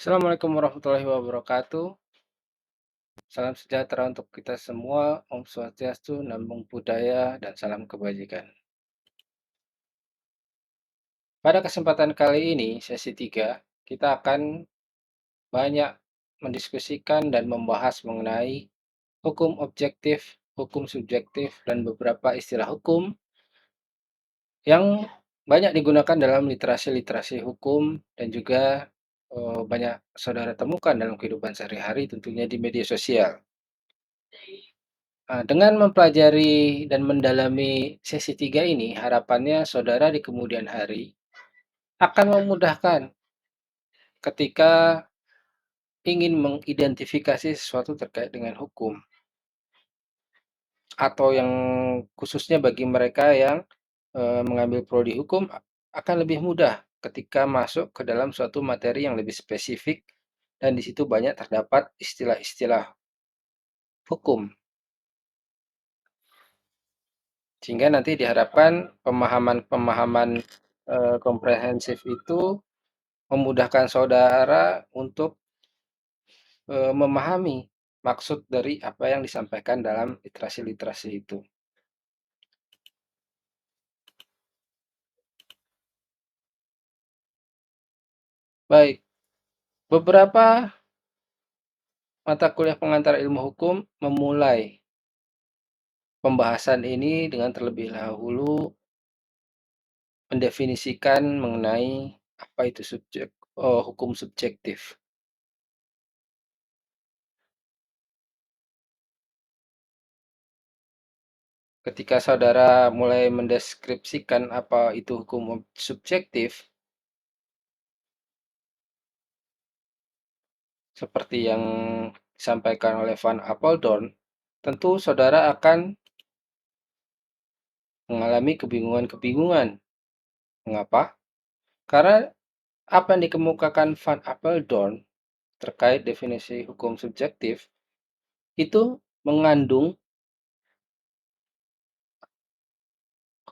Assalamualaikum warahmatullahi wabarakatuh. Salam sejahtera untuk kita semua. Om Swastiastu, Namo Buddhaya, dan salam kebajikan. Pada kesempatan kali ini, sesi 3, kita akan banyak mendiskusikan dan membahas mengenai hukum objektif, hukum subjektif, dan beberapa istilah hukum yang banyak digunakan dalam literasi-literasi hukum dan juga banyak saudara temukan dalam kehidupan sehari-hari, tentunya di media sosial. Dengan mempelajari dan mendalami sesi 3 ini, harapannya saudara di kemudian hari akan memudahkan ketika ingin mengidentifikasi sesuatu terkait dengan hukum, atau yang khususnya bagi mereka yang mengambil prodi hukum akan lebih mudah ketika masuk ke dalam suatu materi yang lebih spesifik dan di situ banyak terdapat istilah-istilah hukum. Sehingga nanti diharapkan pemahaman-pemahaman komprehensif itu memudahkan saudara untuk memahami maksud dari apa yang disampaikan dalam literasi-literasi itu. Baik, beberapa mata kuliah pengantar ilmu hukum memulai pembahasan ini dengan terlebih dahulu mendefinisikan mengenai apa itu hukum subjektif. Ketika saudara mulai mendeskripsikan apa itu hukum subjektif, seperti yang disampaikan oleh Van Apeldoorn, tentu saudara akan mengalami kebingungan-kebingungan. Mengapa? Karena apa yang dikemukakan Van Apeldoorn terkait definisi hukum subjektif itu mengandung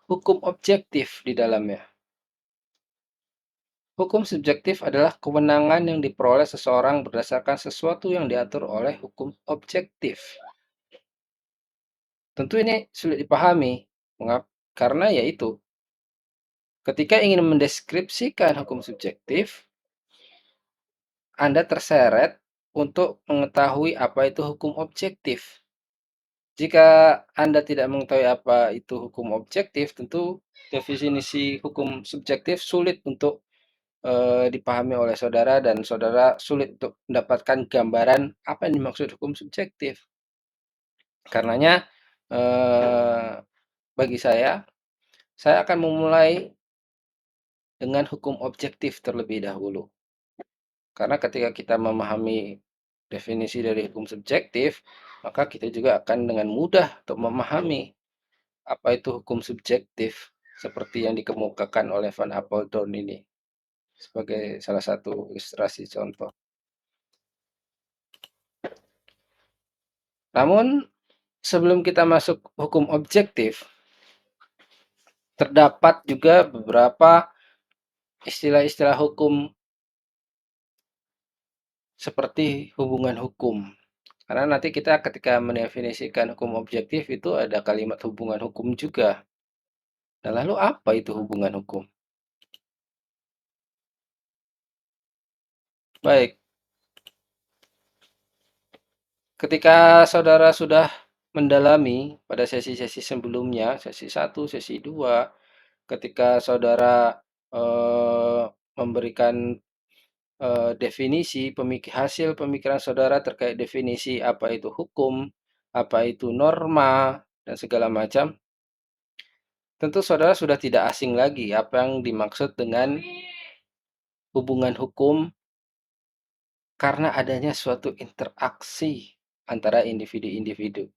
hukum objektif di dalamnya. Hukum subjektif adalah kewenangan yang diperoleh seseorang berdasarkan sesuatu yang diatur oleh hukum objektif. Tentu ini sulit dipahami. Mengapa? Karena yaitu ketika ingin mendeskripsikan hukum subjektif, Anda terseret untuk mengetahui apa itu hukum objektif. Jika Anda tidak mengetahui apa itu hukum objektif, tentu definisi hukum subjektif sulit untuk dipahami oleh saudara dan saudara sulit untuk mendapatkan gambaran apa yang dimaksud hukum subjektif. Karenanya, eh, bagi saya akan memulai dengan hukum objektif terlebih dahulu. Karena ketika kita memahami definisi dari hukum subjektif, maka kita juga akan dengan mudah untuk memahami apa itu hukum subjektif seperti yang dikemukakan oleh Van Apeldoorn ini sebagai salah satu ilustrasi contoh. Namun sebelum kita masuk hukum objektif, terdapat juga beberapa istilah-istilah hukum seperti hubungan hukum. Karena nanti kita ketika mendefinisikan hukum objektif itu ada kalimat hubungan hukum juga. Nah, lalu apa itu hubungan hukum? Baik, ketika saudara sudah mendalami pada sesi-sesi sebelumnya, sesi 1, sesi 2, ketika saudara memberikan definisi hasil pemikiran saudara terkait definisi apa itu hukum, apa itu norma, dan segala macam, tentu saudara sudah tidak asing lagi apa yang dimaksud dengan hubungan hukum karena adanya suatu interaksi antara individu-individu.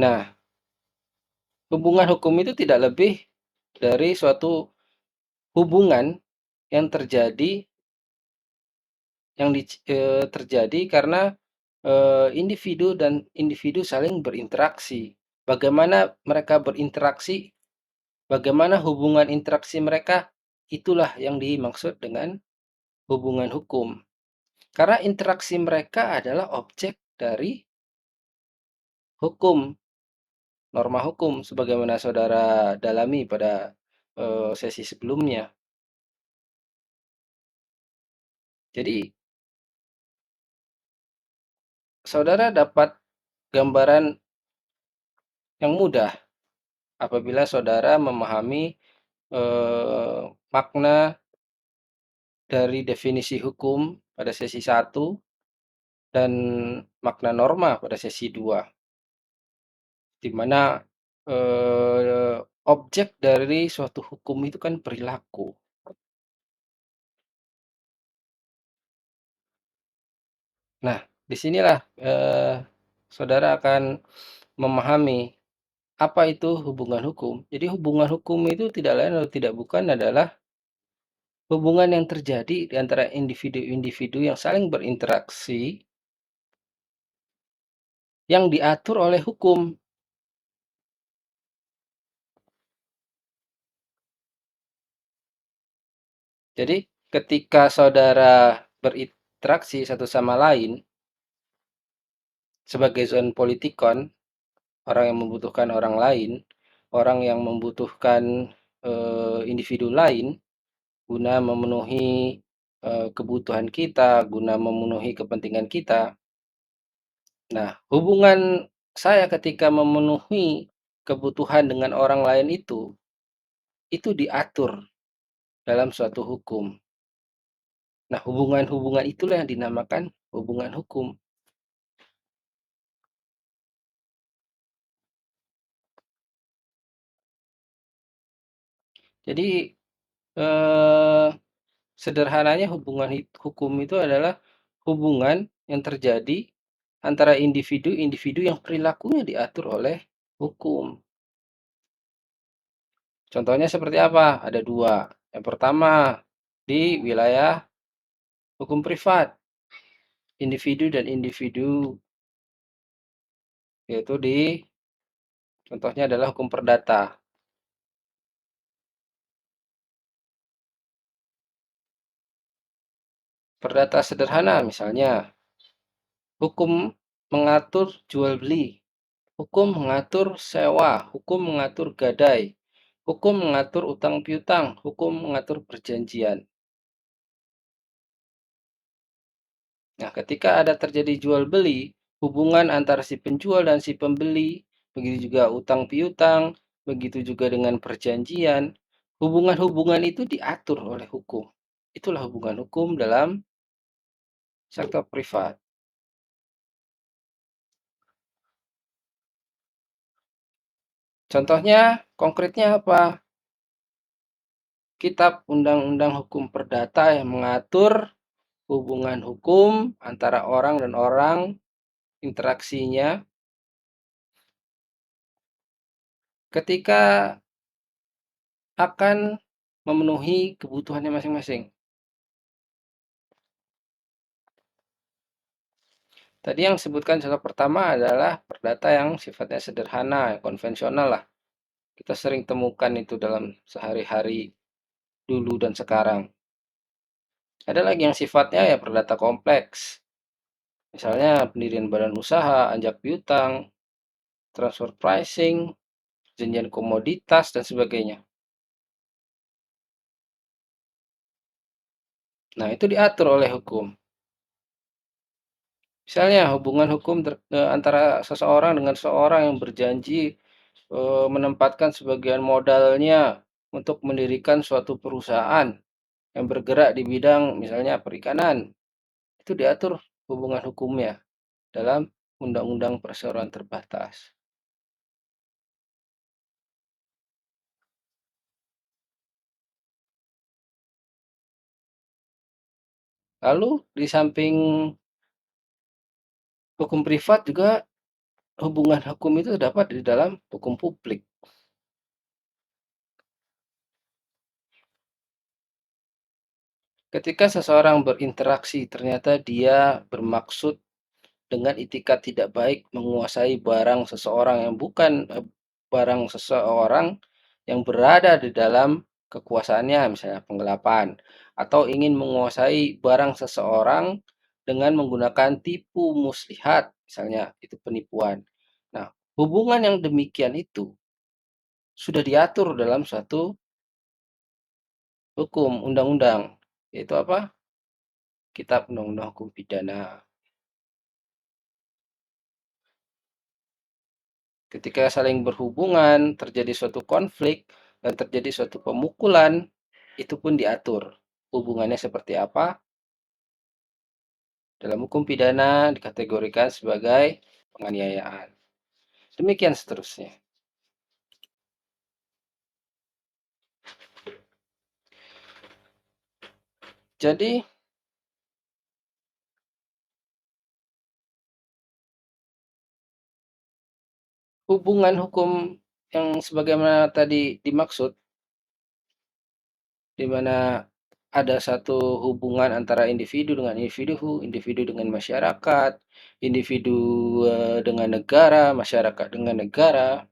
Nah, hubungan hukum itu tidak lebih dari suatu hubungan yang terjadi karena individu dan individu saling berinteraksi. Bagaimana mereka berinteraksi bagaimana hubungan interaksi mereka, itulah yang dimaksud dengan hubungan hukum. Karena interaksi mereka adalah objek dari hukum, norma hukum sebagaimana saudara dalami pada, sesi sebelumnya. Jadi, saudara dapat gambaran yang mudah apabila saudara memahami, makna dari definisi hukum pada sesi satu dan makna norma pada sesi 2, di mana, objek dari suatu hukum itu kan perilaku. Nah, disinilah saudara akan memahami apa itu hubungan hukum. Jadi hubungan hukum itu tidak lain atau tidak bukan adalah hubungan yang terjadi di antara individu-individu yang saling berinteraksi yang diatur oleh hukum. Jadi ketika saudara berinteraksi satu sama lain sebagai zon politikon, orang yang membutuhkan orang lain, orang yang membutuhkan, individu lain guna memenuhi, kebutuhan kita, guna memenuhi kepentingan kita. Nah, hubungan saya ketika memenuhi kebutuhan dengan orang lain itu diatur dalam suatu hukum. Nah, hubungan-hubungan itulah yang dinamakan hubungan hukum. Jadi, eee, sederhananya hubungan hukum itu adalah hubungan yang terjadi antara individu-individu yang perilakunya diatur oleh hukum. Contohnya seperti apa? Ada 2. Yang pertama, di wilayah hukum privat, individu dan individu, yaitu contohnya adalah hukum perdata. Perdata sederhana misalnya, hukum mengatur jual beli, hukum mengatur sewa, hukum mengatur gadai, hukum mengatur utang piutang, hukum mengatur perjanjian. Nah, ketika ada terjadi jual beli, hubungan antara si penjual dan si pembeli, begitu juga utang piutang, begitu juga dengan perjanjian, hubungan-hubungan itu diatur oleh hukum. Itulah hubungan hukum dalam sektor privat. Contohnya, konkretnya apa? Kitab Undang-Undang Hukum Perdata yang mengatur hubungan hukum antara orang dan orang, interaksinya ketika akan memenuhi kebutuhannya masing-masing. Tadi yang disebutkan contoh pertama adalah perdata yang sifatnya sederhana, konvensional lah. Kita sering temukan itu dalam sehari-hari dulu dan sekarang. Ada lagi yang sifatnya ya perdata kompleks. Misalnya pendirian badan usaha, anjak piutang, transfer pricing, perjanjian komoditas, dan sebagainya. Nah, itu diatur oleh hukum. Misalnya hubungan hukum antara seseorang dengan seseorang yang berjanji menempatkan sebagian modalnya untuk mendirikan suatu perusahaan yang bergerak di bidang misalnya perikanan. Itu diatur hubungan hukumnya dalam Undang-Undang Perseroan Terbatas. Lalu di samping hukum privat juga hubungan hukum itu terdapat di dalam hukum publik. Ketika seseorang berinteraksi ternyata dia bermaksud dengan itikat tidak baik menguasai barang seseorang yang bukan barang seseorang, yang berada di dalam kekuasaannya, misalnya penggelapan, atau ingin menguasai barang seseorang dengan menggunakan tipu muslihat, misalnya itu penipuan. Nah, hubungan yang demikian itu sudah diatur dalam suatu hukum, undang-undang, yaitu apa? Kitab Undang-Undang Hukum Pidana. Ketika saling berhubungan, terjadi suatu konflik, dan terjadi suatu pemukulan, itu pun diatur. Hubungannya seperti apa? Dalam hukum pidana dikategorikan sebagai penganiayaan. Demikian seterusnya. Jadi, hubungan hukum yang sebagaimana tadi dimaksud, di mana ada satu hubungan antara individu dengan individu, individu dengan masyarakat, individu dengan negara, masyarakat dengan negara.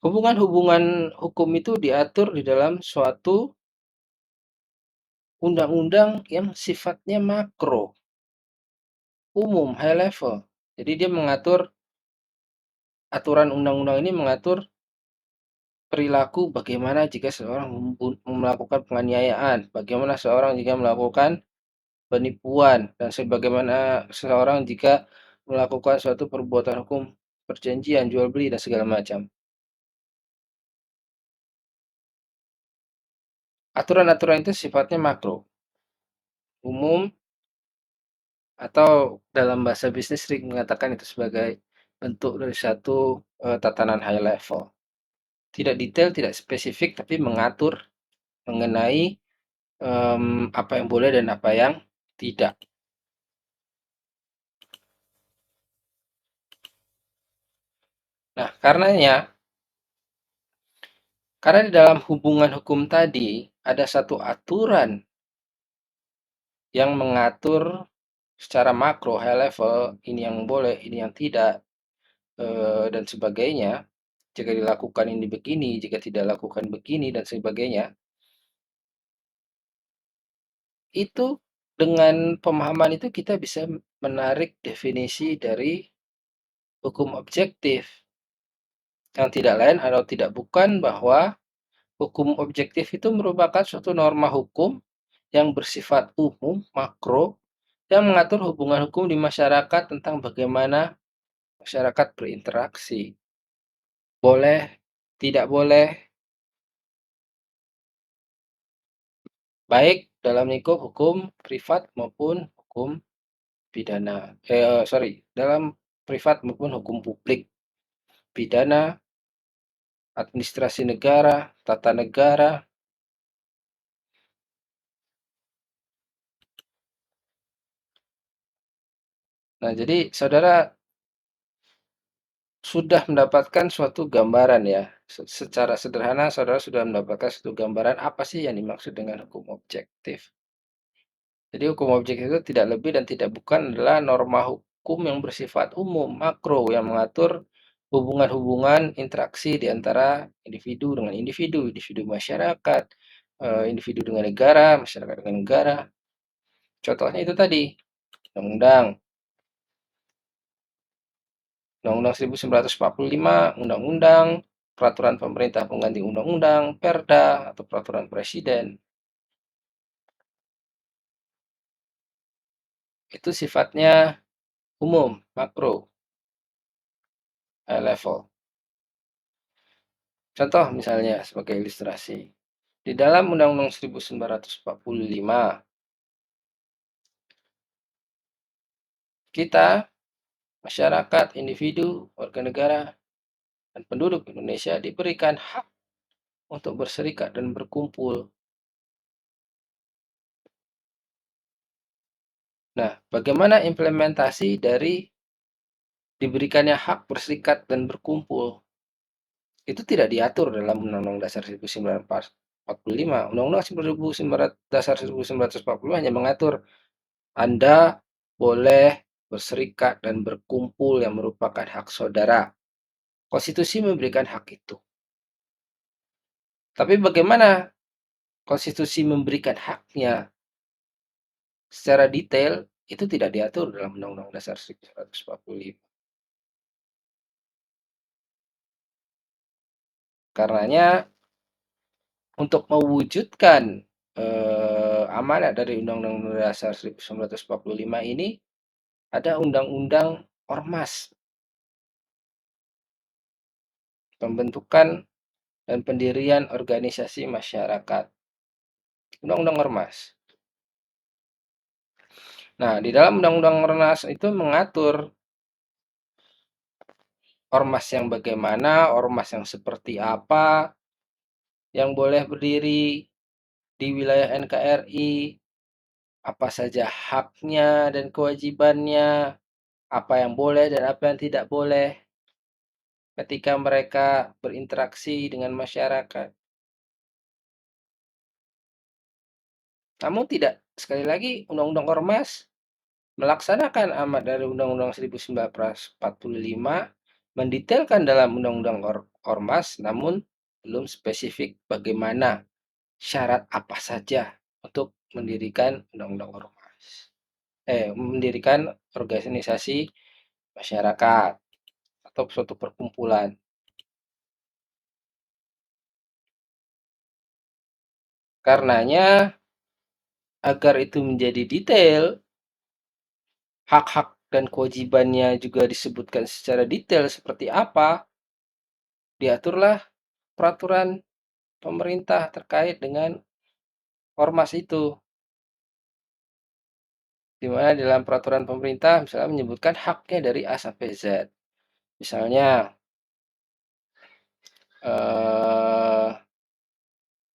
Hubungan-hubungan hukum itu diatur di dalam suatu undang-undang yang sifatnya makro, umum, high level. Jadi dia mengatur, aturan undang-undang ini mengatur perilaku bagaimana jika seorang melakukan penganiayaan, bagaimana seorang jika melakukan penipuan, dan sebagaimana seseorang jika melakukan suatu perbuatan hukum, perjanjian, jual beli, dan segala macam. Aturan-aturan itu sifatnya makro, umum, atau dalam bahasa bisnis sering mengatakan itu sebagai bentuk dari satu tatanan high level. Tidak detail, tidak spesifik, tapi mengatur mengenai apa yang boleh dan apa yang tidak. Nah, karena di dalam hubungan hukum tadi ada satu aturan yang mengatur secara makro, high level, ini yang boleh, ini yang tidak, dan sebagainya. Jika dilakukan ini begini, jika tidak lakukan begini, dan sebagainya. Itu dengan pemahaman itu kita bisa menarik definisi dari hukum objektif, yang tidak lain atau tidak bukan bahwa hukum objektif itu merupakan suatu norma hukum yang bersifat umum, makro, yang mengatur hubungan hukum di masyarakat tentang bagaimana masyarakat berinteraksi. Boleh, tidak boleh, baik dalam lingkup hukum privat maupun hukum pidana. Sorry, dalam privat maupun hukum publik, pidana, administrasi negara, tata negara. Nah, jadi saudara sudah mendapatkan suatu gambaran ya. Secara sederhana saudara sudah mendapatkan suatu gambaran apa sih yang dimaksud dengan hukum objektif. Jadi hukum objektif itu tidak lebih dan tidak bukan adalah norma hukum yang bersifat umum, makro, yang mengatur hubungan-hubungan interaksi di antara individu dengan individu, individu masyarakat, individu dengan negara, masyarakat dengan negara. Contohnya itu tadi, undang-undang. Undang-Undang 1945, undang-undang, peraturan pemerintah pengganti undang-undang, Perda, atau peraturan presiden. Itu sifatnya umum, makro, high level. Contoh misalnya sebagai ilustrasi. Di dalam Undang-Undang 1945, kita, masyarakat, individu, warga negara, dan penduduk Indonesia diberikan hak untuk berserikat dan berkumpul. Nah, bagaimana implementasi dari diberikannya hak berserikat dan berkumpul? Itu tidak diatur dalam Undang-Undang Dasar 1945. Undang-Undang 1900 Dasar 1945 hanya mengatur Anda boleh berserikat dan berkumpul yang merupakan hak saudara. Konstitusi memberikan hak itu. Tapi bagaimana konstitusi memberikan haknya secara detail, itu tidak diatur dalam Undang-Undang Dasar 1945. Karenanya untuk mewujudkan, amanat dari Undang-Undang Dasar 1945 ini, ada Undang-Undang Ormas, pembentukan dan pendirian organisasi masyarakat, Undang-Undang Ormas. Nah, di dalam Undang-Undang Ormas itu mengatur ormas yang bagaimana, ormas yang seperti apa, yang boleh berdiri di wilayah NKRI, apa saja haknya dan kewajibannya, apa yang boleh dan apa yang tidak boleh ketika mereka berinteraksi dengan masyarakat. Namun tidak, sekali lagi Undang-Undang Ormas melaksanakan amanat dari Undang-Undang 1945, mendetailkan dalam Undang-Undang Ormas, namun belum spesifik bagaimana, syarat apa saja untuk mendirikan Undang-Undang Ormas. Mendirikan organisasi masyarakat atau suatu perkumpulan. Karenanya, agar itu menjadi detail, hak-hak dan kewajibannya juga disebutkan secara detail seperti apa, diaturlah peraturan pemerintah terkait dengan ormas itu. Di mana dalam peraturan pemerintah misalnya menyebutkan haknya dari A sampai Z. Misalnya, eh,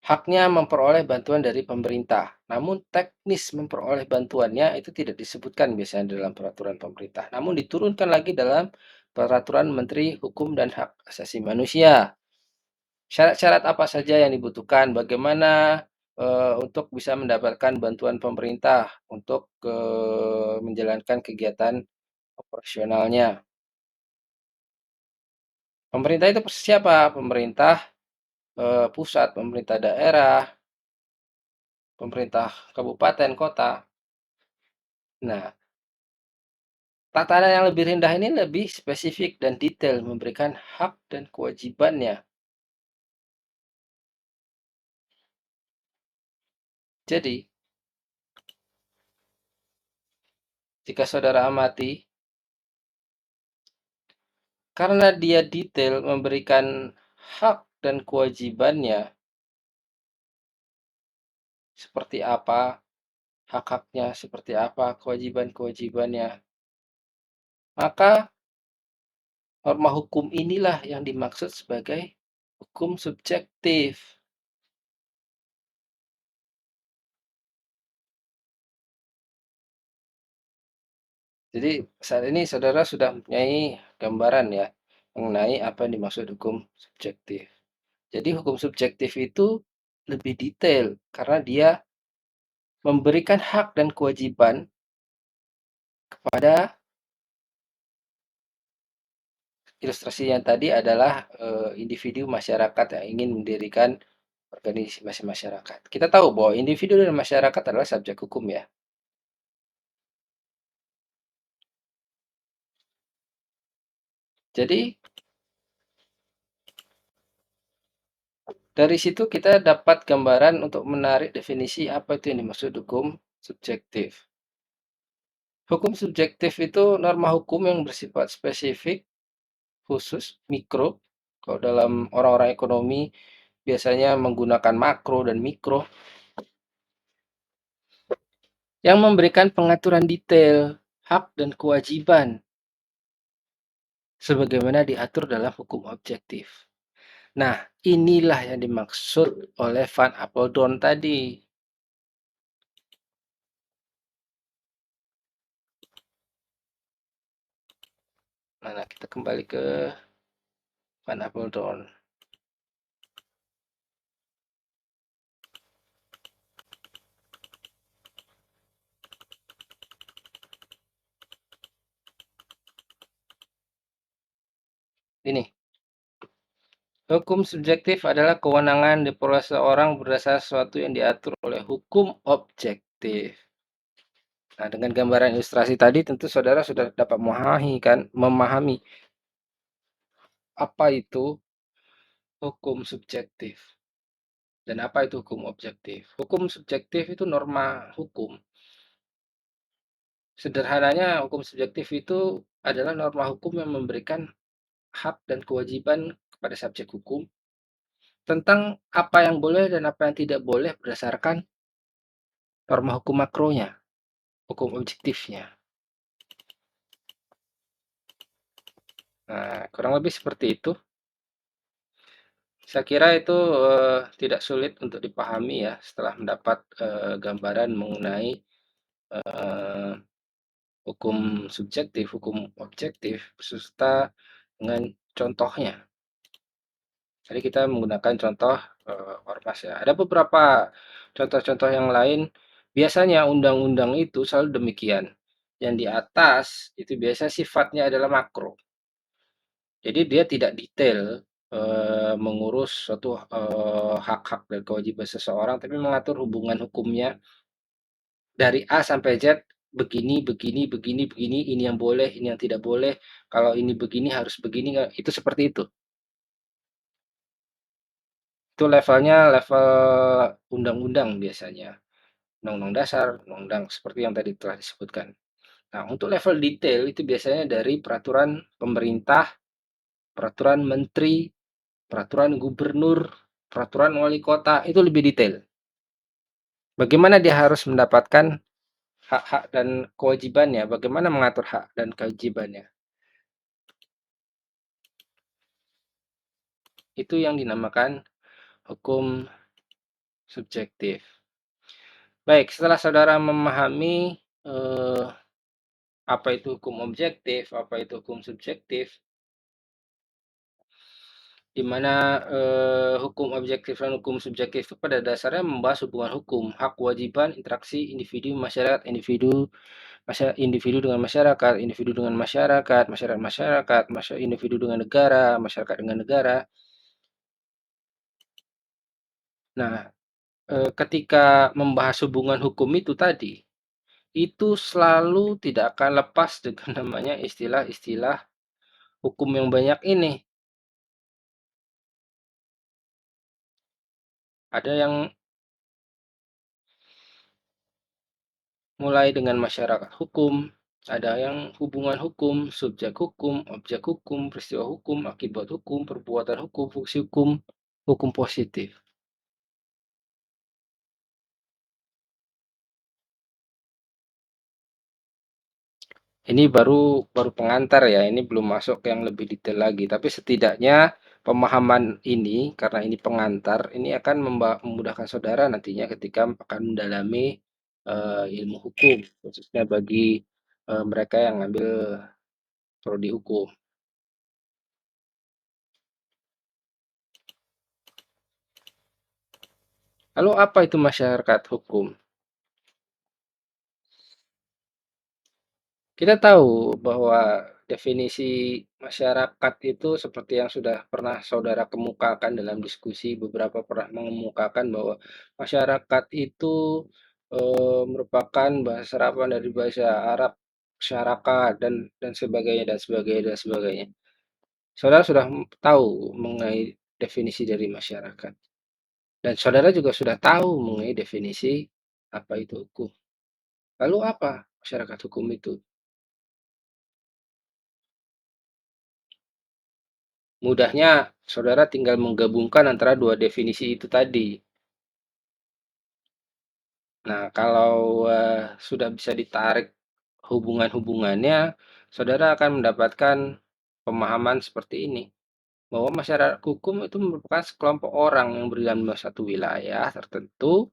haknya memperoleh bantuan dari pemerintah, namun teknis memperoleh bantuannya itu tidak disebutkan biasanya dalam peraturan pemerintah, namun diturunkan lagi dalam peraturan Menteri Hukum dan Hak Asasi Manusia. Syarat-syarat apa saja yang dibutuhkan, bagaimana untuk bisa mendapatkan bantuan pemerintah untuk menjalankan kegiatan operasionalnya. Pemerintah itu siapa? Pemerintah pusat, pemerintah daerah, pemerintah kabupaten, kota. Nah, tatanan yang lebih rendah ini lebih spesifik dan detail memberikan hak dan kewajibannya. Jadi, jika saudara amati, karena dia detail memberikan hak dan kewajibannya seperti apa, hak-haknya seperti apa, kewajiban-kewajibannya, maka norma hukum inilah yang dimaksud sebagai hukum subjektif. Jadi saat ini saudara sudah mempunyai gambaran ya mengenai apa yang dimaksud hukum subjektif. Jadi hukum subjektif itu lebih detail karena dia memberikan hak dan kewajiban kepada, ilustrasinya tadi adalah individu masyarakat yang ingin mendirikan organisasi masyarakat. Kita tahu bahwa individu dan masyarakat adalah subjek hukum ya. Jadi dari situ kita dapat gambaran untuk menarik definisi apa itu yang dimaksud hukum subjektif. Hukum subjektif itu norma hukum yang bersifat spesifik, khusus, mikro. Kalau dalam orang-orang ekonomi biasanya menggunakan makro dan mikro yang memberikan pengaturan detail hak dan kewajiban sebagaimana diatur dalam hukum objektif. Nah, inilah yang dimaksud oleh Van Apeldoorn tadi. Mana kita kembali ke Van Apeldoorn. Ini, Hukum subjektif adalah kewenangan diperoleh seseorang berdasar sesuatu yang diatur oleh hukum objektif. Nah, dengan gambaran ilustrasi tadi tentu saudara sudah dapat memahami apa itu hukum subjektif dan apa itu hukum objektif. Hukum subjektif itu norma hukum. Sederhananya, hukum subjektif itu adalah norma hukum yang memberikan hak dan kewajiban kepada subjek hukum tentang apa yang boleh dan apa yang tidak boleh berdasarkan norma hukum makronya, hukum objektifnya. Nah, kurang lebih seperti itu. Saya kira itu tidak sulit untuk dipahami ya setelah mendapat gambaran mengenai eh, hukum subjektif, hukum objektif, beserta dengan contohnya. Jadi kita menggunakan contoh ormas ya. Ada beberapa contoh-contoh yang lain. Biasanya undang-undang itu selalu demikian. Yang di atas itu biasa sifatnya adalah makro. Jadi dia tidak detail mengurus suatu hak-hak dan kewajiban seseorang, tapi mengatur hubungan hukumnya dari A sampai Z. Begini, begini, begini, begini. Ini yang boleh, ini yang tidak boleh. Kalau ini begini harus begini. Itu seperti itu. Itu levelnya level undang-undang biasanya. Undang-undang dasar, undang-undang seperti yang tadi telah disebutkan. Nah, untuk level detail itu biasanya dari peraturan pemerintah, peraturan menteri, peraturan gubernur, peraturan wali kota, itu lebih detail. Bagaimana dia harus mendapatkan hak-hak dan kewajibannya, bagaimana mengatur hak dan kewajibannya. Itu yang dinamakan hukum subjektif. Baik, setelah saudara memahami apa itu hukum objektif, apa itu hukum subjektif, di mana hukum objektif dan hukum subjektif itu pada dasarnya membahas hubungan hukum, hak kewajiban, interaksi individu masyarakat, individu dengan masyarakat, individu dengan masyarakat, masyarakat masyarakat, individu dengan negara, masyarakat dengan negara. Nah, ketika membahas hubungan hukum itu tadi, itu selalu tidak akan lepas dengan namanya istilah-istilah hukum yang banyak ini. Ada yang mulai dengan masyarakat hukum, ada yang hubungan hukum, subjek hukum, objek hukum, peristiwa hukum, akibat hukum, perbuatan hukum, fungsi hukum, hukum positif. Ini baru pengantar ya, ini belum masuk ke yang lebih detail lagi. Tapi setidaknya pemahaman ini, karena ini pengantar, ini akan memudahkan saudara nantinya ketika akan mendalami ilmu hukum, khususnya bagi mereka yang ambil prodi hukum. Lalu apa itu masyarakat hukum? Kita tahu bahwa definisi masyarakat itu seperti yang sudah pernah saudara kemukakan dalam diskusi, beberapa pernah mengemukakan bahwa masyarakat itu merupakan bahasa serapan dari bahasa Arab syaraka dan sebagainya dan sebagainya dan sebagainya. Saudara sudah tahu mengenai definisi dari masyarakat dan saudara juga sudah tahu mengenai definisi apa itu hukum. Lalu apa masyarakat hukum itu? Mudahnya, saudara tinggal menggabungkan antara dua definisi itu tadi. Nah, kalau sudah bisa ditarik hubungan-hubungannya, saudara akan mendapatkan pemahaman seperti ini, bahwa masyarakat hukum itu merupakan sekelompok orang yang berada dalam satu wilayah tertentu,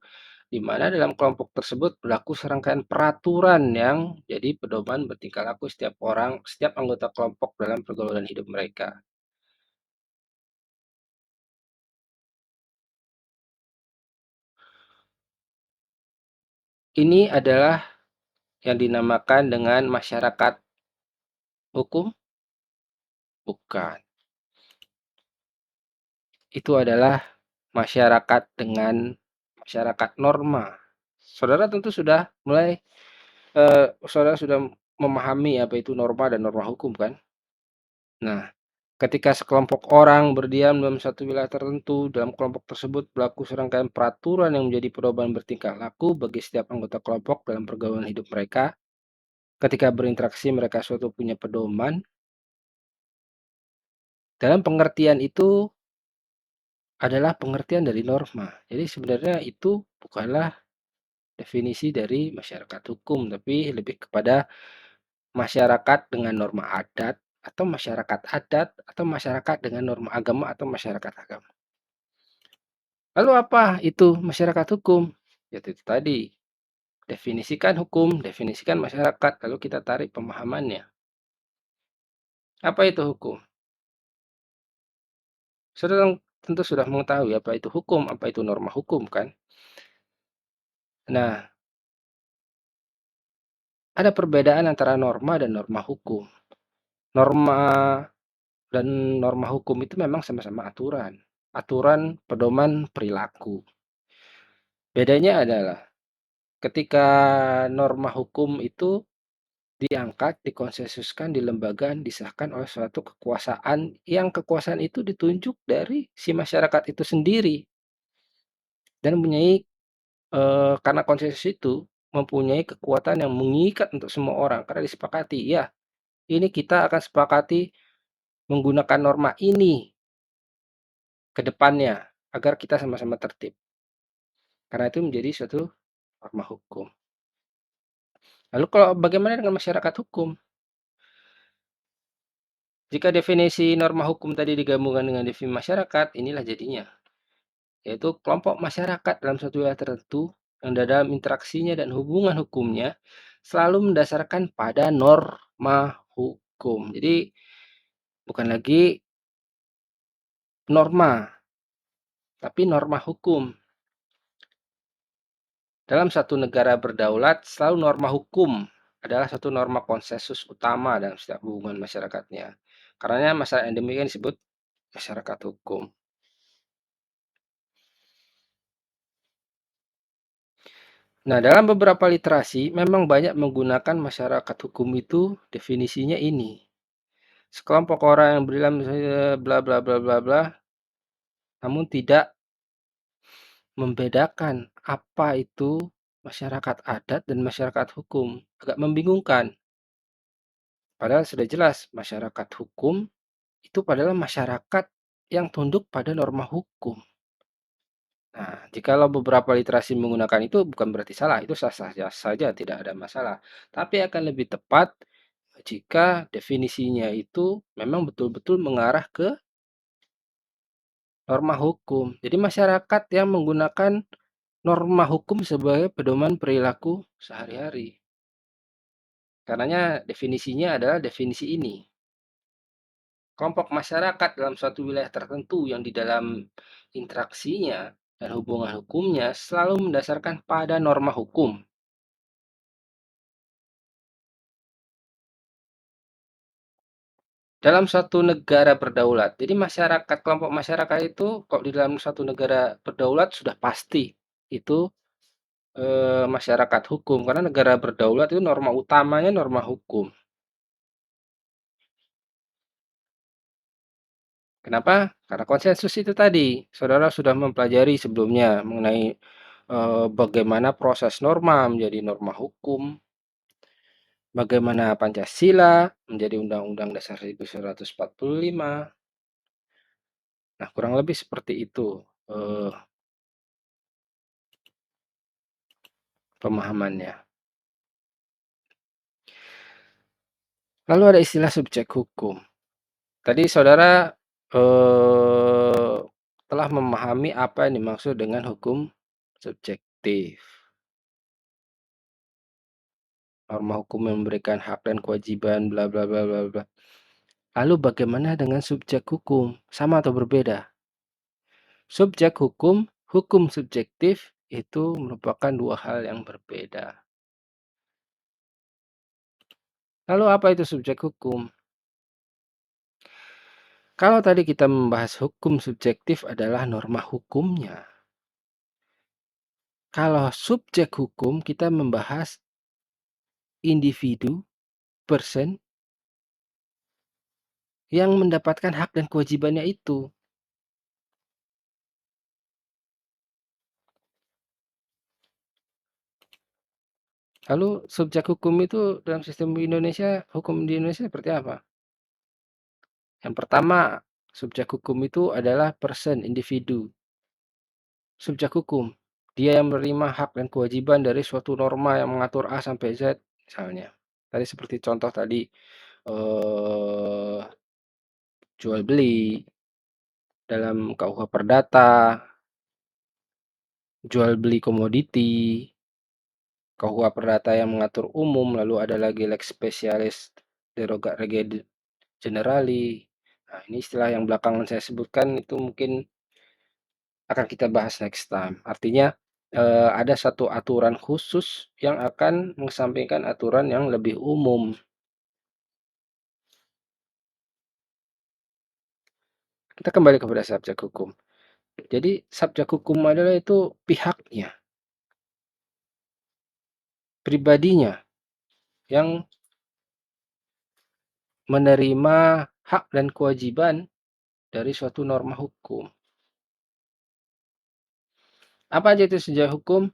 di mana dalam kelompok tersebut berlaku serangkaian peraturan yang jadi pedoman bertingkah laku setiap orang, setiap anggota kelompok dalam pergaulan hidup mereka. Ini adalah yang dinamakan dengan masyarakat hukum? Bukan. itu adalah masyarakat dengan masyarakat norma. Saudara tentu sudah mulai, saudara sudah memahami apa itu norma dan norma hukum kan? Nah, ketika sekelompok orang berdiam dalam satu wilayah tertentu, dalam kelompok tersebut berlaku serangkaian peraturan yang menjadi pedoman bertingkah laku bagi setiap anggota kelompok dalam pergaulan hidup mereka. Ketika berinteraksi mereka suatu punya pedoman, dalam pengertian itu adalah pengertian dari norma. Jadi sebenarnya itu bukanlah definisi dari masyarakat hukum, tapi lebih kepada masyarakat dengan norma adat, atau masyarakat adat, atau masyarakat dengan norma agama, atau masyarakat agama. Lalu apa itu masyarakat hukum? Ya itu tadi, definisikan hukum, definisikan masyarakat, lalu kita tarik pemahamannya. Apa itu hukum? Saudara tentu sudah mengetahui apa itu hukum, apa itu norma hukum kan? Nah, ada perbedaan antara norma dan norma hukum. Norma dan norma hukum itu memang sama-sama aturan. Aturan pedoman perilaku. Bedanya adalah ketika norma hukum itu diangkat, dikonsensuskan di lembaga, disahkan oleh suatu kekuasaan yang kekuasaan itu ditunjuk dari si masyarakat itu sendiri dan mempunyai, karena konsensus itu mempunyai kekuatan yang mengikat untuk semua orang karena disepakati, ya ini kita akan sepakati menggunakan norma ini ke depannya agar kita sama-sama tertib. Karena itu menjadi suatu norma hukum. Lalu kalau bagaimana dengan masyarakat hukum? Jika definisi norma hukum tadi digabungkan dengan definisi masyarakat, inilah jadinya, yaitu kelompok masyarakat dalam suatu wilayah tertentu yang dalam interaksinya dan hubungan hukumnya selalu mendasarkan pada norma hukum. Jadi bukan lagi norma, tapi norma hukum. Dalam satu negara berdaulat, selalu norma hukum adalah satu norma konsensus utama dalam setiap hubungan masyarakatnya. Karena masalah yang demikian disebut masyarakat hukum. Nah, dalam beberapa literasi memang banyak menggunakan masyarakat hukum itu definisinya ini. Sekelompok orang yang bilang misalnya bla bla bla bla bla, namun tidak membedakan apa itu masyarakat adat dan masyarakat hukum. Agak membingungkan. Padahal sudah jelas masyarakat hukum itu adalah masyarakat yang tunduk pada norma hukum. Nah, jikalau beberapa literasi menggunakan itu bukan berarti salah, itu sah-sah saja, tidak ada masalah. Tapi akan lebih tepat jika definisinya itu memang betul-betul mengarah ke norma hukum. Jadi masyarakat yang menggunakan norma hukum sebagai pedoman perilaku sehari-hari. Karenanya definisinya adalah definisi ini. Kelompok masyarakat dalam suatu wilayah tertentu yang di dalam interaksinya dan hubungan hukumnya selalu mendasarkan pada norma hukum. Dalam suatu negara berdaulat. Jadi masyarakat, kelompok masyarakat itu kok di dalam suatu negara berdaulat sudah pasti itu, masyarakat hukum, karena negara berdaulat itu norma utamanya norma hukum. Kenapa? Karena konsensus itu tadi, saudara sudah mempelajari sebelumnya mengenai, bagaimana proses norma menjadi norma hukum, bagaimana Pancasila menjadi Undang-Undang Dasar 1945. Nah, kurang lebih seperti itu, eee, pemahamannya. Lalu ada istilah subjek hukum. Tadi saudara, telah memahami apa yang dimaksud dengan hukum subjektif. Norma hukum yang memberikan hak dan kewajiban bla bla bla bla bla. Lalu bagaimana dengan subjek hukum? Sama atau berbeda? Subjek hukum, hukum subjektif itu merupakan dua hal yang berbeda. Lalu apa itu subjek hukum? Kalau tadi kita membahas hukum subjektif adalah norma hukumnya. Kalau subjek hukum kita membahas individu, person, yang mendapatkan hak dan kewajibannya itu. Lalu subjek hukum itu dalam sistem Indonesia, hukum di Indonesia seperti apa? Yang pertama, subjek hukum itu adalah person, individu. Subjek hukum, dia yang menerima hak dan kewajiban dari suatu norma yang mengatur A sampai Z, misalnya. Tadi seperti contoh tadi, eh, jual beli dalam KUH Perdata, jual beli komoditi, KUH Perdata yang mengatur umum, lalu ada lagi lex specialis derogat rege generali. Nah, ini istilah yang belakangan saya sebutkan itu mungkin akan kita bahas next time. Artinya ada satu aturan khusus yang akan mengesampingkan aturan yang lebih umum. Kita kembali kepada subjek hukum. Jadi subjek hukum adalah itu pihaknya, pribadinya yang menerima hak dan kewajiban dari suatu norma hukum. Apa aja itu subjek hukum?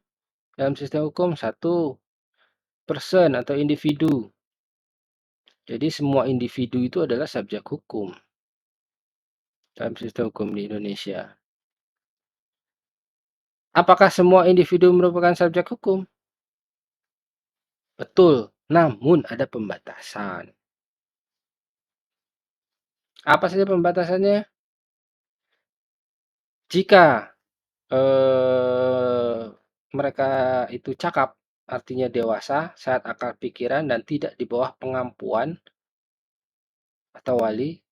Dalam sistem hukum, satu, person atau individu. Jadi semua individu itu adalah subjek hukum dalam sistem hukum di Indonesia. Apakah semua individu merupakan subjek hukum? Betul, namun ada pembatasan. Apa saja pembatasannya? Jika mereka itu cakap, artinya dewasa, sehat akal pikiran, dan tidak di bawah pengampuan atau wali,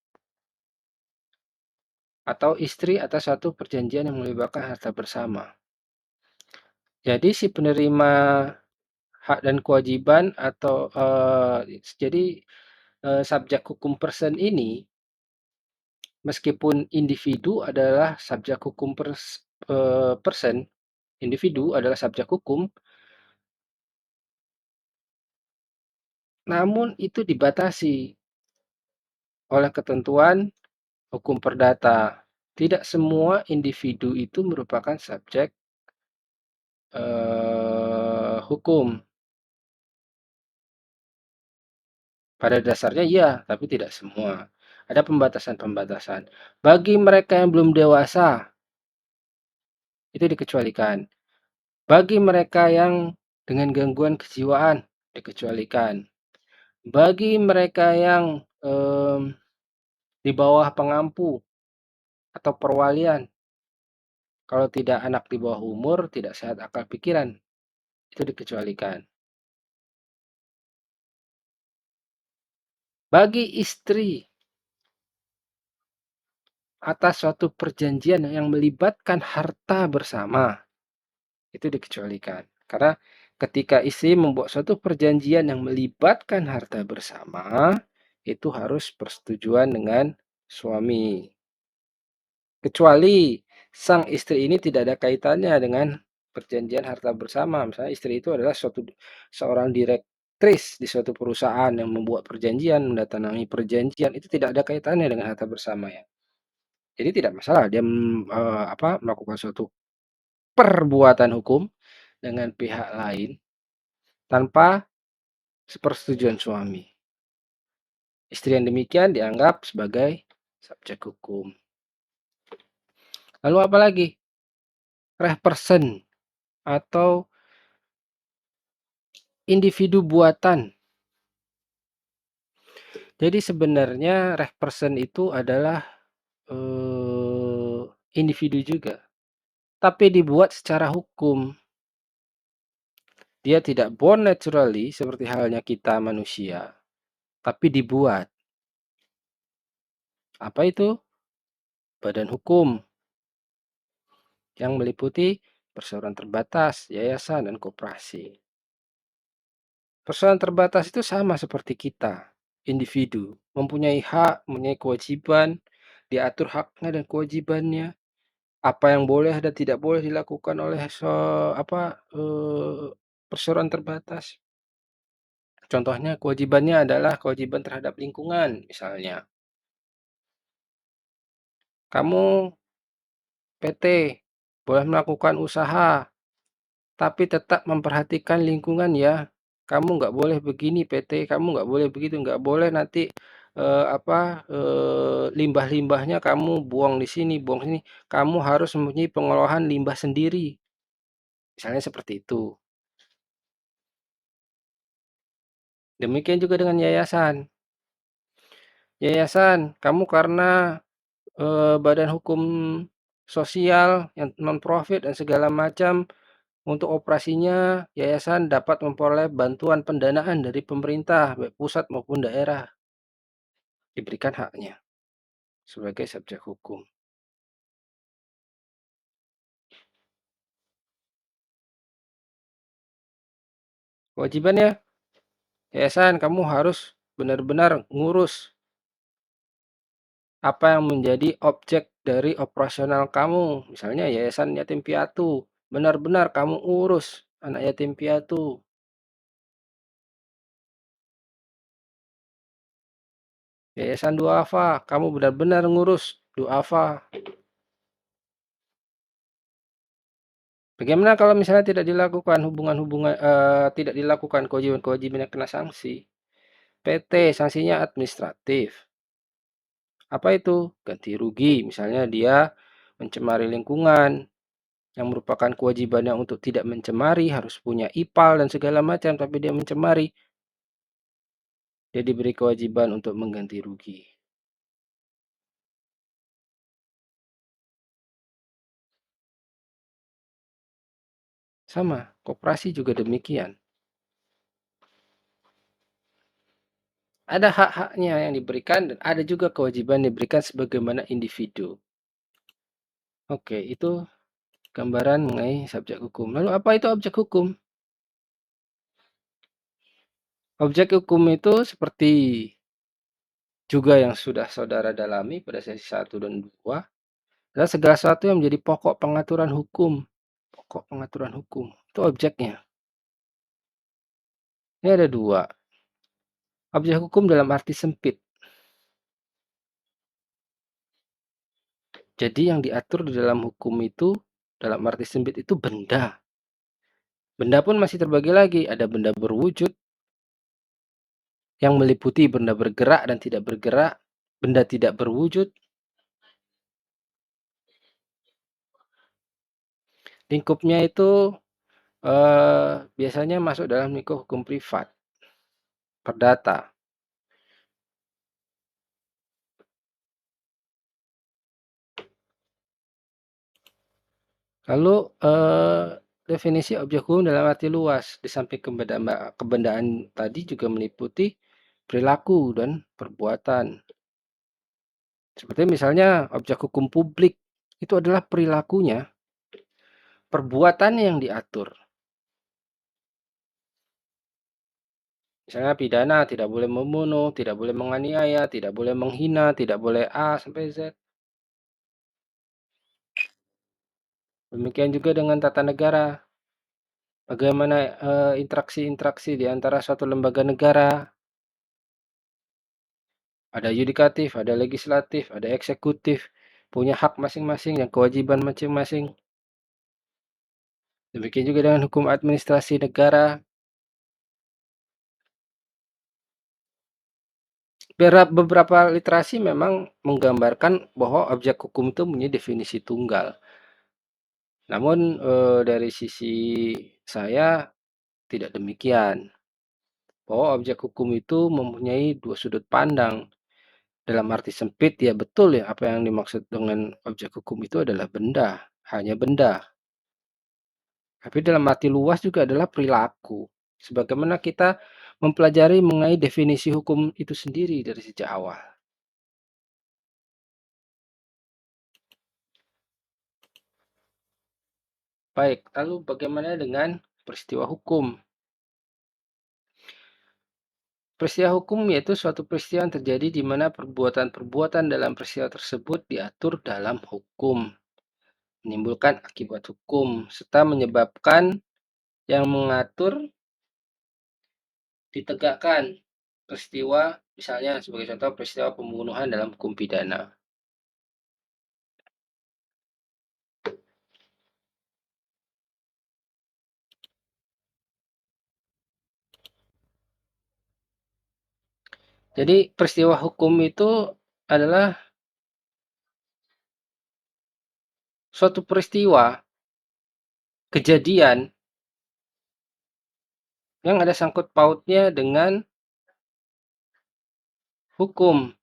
atau istri atas suatu perjanjian yang melibatkan harta bersama. Jadi si penerima hak dan kewajiban atau jadi subjek hukum person ini meskipun individu adalah subjek hukum person, individu adalah subjek hukum, namun itu dibatasi oleh ketentuan hukum perdata. Tidak semua individu itu merupakan subjek hukum. Pada dasarnya iya, tapi tidak semua. Ada pembatasan-pembatasan. Bagi mereka yang belum dewasa, itu dikecualikan. Bagi mereka yang dengan gangguan kejiwaan, dikecualikan. Bagi mereka yang di bawah pengampu atau perwalian, kalau tidak anak di bawah umur, tidak sehat akal pikiran, itu dikecualikan. Bagi istri atas suatu perjanjian yang melibatkan harta bersama, itu dikecualikan. Karena ketika istri membuat suatu perjanjian yang melibatkan harta bersama, itu harus persetujuan dengan suami. Kecuali sang istri ini tidak ada kaitannya dengan perjanjian harta bersama. Misalnya istri itu adalah seorang direktris di suatu perusahaan yang membuat perjanjian, mendatangani perjanjian, itu tidak ada kaitannya dengan harta bersama ya. Jadi tidak masalah dia melakukan suatu perbuatan hukum dengan pihak lain tanpa sepersetujuan suami. Istri yang demikian dianggap sebagai subjek hukum. Lalu apa lagi? Person atau individu buatan. Jadi sebenarnya person itu adalah individu juga, tapi dibuat secara hukum. Dia tidak born naturally seperti halnya kita manusia, tapi dibuat. Apa itu? Badan hukum yang meliputi perseroan terbatas, yayasan, dan koperasi. Perseroan terbatas itu sama seperti kita, individu, mempunyai hak, mempunyai kewajiban, diatur haknya dan kewajibannya, apa yang boleh dan tidak boleh dilakukan oleh perseroan terbatas. Contohnya kewajibannya adalah kewajiban terhadap lingkungan, misalnya, kamu PT boleh melakukan usaha, tapi tetap memperhatikan lingkungan ya. Kamu nggak boleh begini PT, kamu nggak boleh begitu, nggak boleh nanti, limbah-limbahnya kamu buang di sini, buang sini. Kamu harus mempunyai pengolahan limbah sendiri, misalnya seperti itu. Demikian juga dengan yayasan. Yayasan, kamu karena, badan hukum sosial yang non-profit dan segala macam, untuk operasinya yayasan dapat memperoleh bantuan pendanaan dari pemerintah, baik pusat maupun daerah, diberikan haknya sebagai subjek hukum. Kewajibannya, yayasan kamu harus benar-benar ngurus apa yang menjadi objek dari operasional kamu, misalnya yayasan yatim piatu, benar-benar kamu urus anak yatim piatu. Yayasan duafa, kamu benar-benar ngurus duafa. Bagaimana kalau misalnya tidak dilakukan tidak dilakukan kewajiban-kewajiban yang kena sanksi? PT, sanksinya administratif. Apa itu? Ganti rugi, misalnya dia mencemari lingkungan, yang merupakan kewajibannya untuk tidak mencemari, harus punya IPAL dan segala macam, tapi dia mencemari, dia diberi kewajiban untuk mengganti rugi. Sama, koperasi juga demikian. Ada hak-haknya yang diberikan dan ada juga kewajiban yang diberikan sebagaimana individu. Oke, itu gambaran mengenai subjek hukum. Lalu apa itu objek hukum? Objek hukum itu seperti juga yang sudah saudara dalami pada sesi 1 dan 2, adalah segala sesuatu yang menjadi pokok pengaturan hukum. Pokok pengaturan hukum, itu objeknya. Ini ada dua, objek hukum dalam arti sempit. Jadi yang diatur di dalam hukum itu, dalam arti sempit itu benda. Benda pun masih terbagi lagi, ada benda berwujud, yang meliputi benda bergerak dan tidak bergerak, benda tidak berwujud. Lingkupnya itu biasanya masuk dalam lingkup hukum privat, perdata. Lalu, definisi objek hukum dalam arti luas, di samping kebendaan tadi juga meliputi perilaku dan perbuatan. Seperti misalnya objek hukum publik, itu adalah perilakunya, perbuatannya yang diatur. Misalnya pidana tidak boleh membunuh, tidak boleh menganiaya, tidak boleh menghina, tidak boleh A sampai Z. Demikian juga dengan tata negara. Bagaimana, interaksi-interaksi di antara suatu lembaga negara, ada yudikatif, ada legislatif, ada eksekutif, punya hak masing-masing dan kewajiban masing-masing. Demikian juga dengan hukum administrasi negara. Beberapa literasi memang menggambarkan bahwa objek hukum itu punya definisi tunggal. Namun, dari sisi saya tidak demikian, bahwa objek hukum itu mempunyai dua sudut pandang. Dalam arti sempit, ya betul ya apa yang dimaksud dengan objek hukum itu adalah benda, hanya benda. Tapi dalam arti luas juga adalah perilaku. Sebagaimana kita mempelajari mengenai definisi hukum itu sendiri dari sejak awal. Baik, lalu bagaimana dengan peristiwa hukum? Peristiwa hukum yaitu suatu peristiwa yang terjadi di mana perbuatan-perbuatan dalam peristiwa tersebut diatur dalam hukum, menimbulkan akibat hukum, serta menyebabkan yang mengatur ditegakkan. Peristiwa, misalnya sebagai contoh peristiwa pembunuhan dalam hukum pidana. Jadi peristiwa hukum itu adalah suatu peristiwa, kejadian yang ada sangkut pautnya dengan hukum.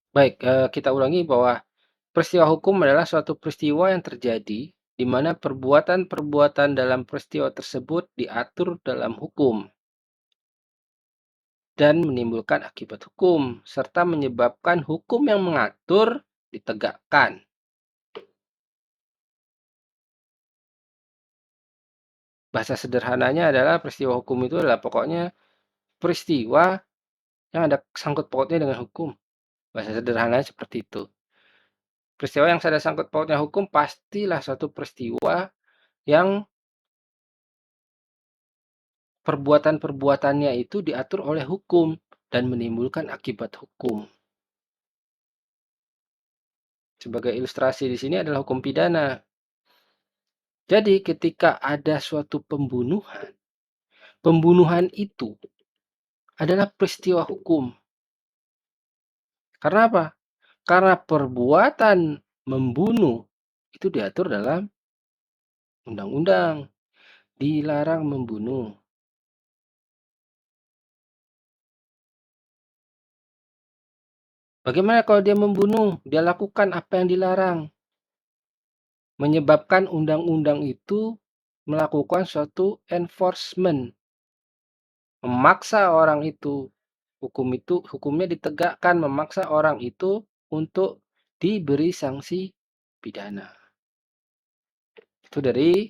Baik, kita ulangi bahwa peristiwa hukum adalah suatu peristiwa yang terjadi di mana perbuatan-perbuatan dalam peristiwa tersebut diatur dalam hukum dan menimbulkan akibat hukum, serta menyebabkan hukum yang mengatur ditegakkan. Bahasa sederhananya adalah peristiwa hukum itu adalah pokoknya peristiwa yang ada sangkut pautnya dengan hukum. Bahasa sederhananya seperti itu. Peristiwa yang ada sangkut pautnya hukum pastilah suatu peristiwa yang perbuatan-perbuatannya itu diatur oleh hukum dan menimbulkan akibat hukum. Sebagai ilustrasi di sini adalah hukum pidana. Jadi ketika ada suatu pembunuhan, pembunuhan itu adalah peristiwa hukum. Karena apa? Karena perbuatan membunuh itu diatur dalam undang-undang, dilarang membunuh. Bagaimana kalau dia membunuh? Dia lakukan apa yang dilarang, menyebabkan undang-undang itu melakukan suatu enforcement, memaksa orang itu, hukumnya ditegakkan, memaksa orang itu untuk diberi sanksi pidana. Itu dari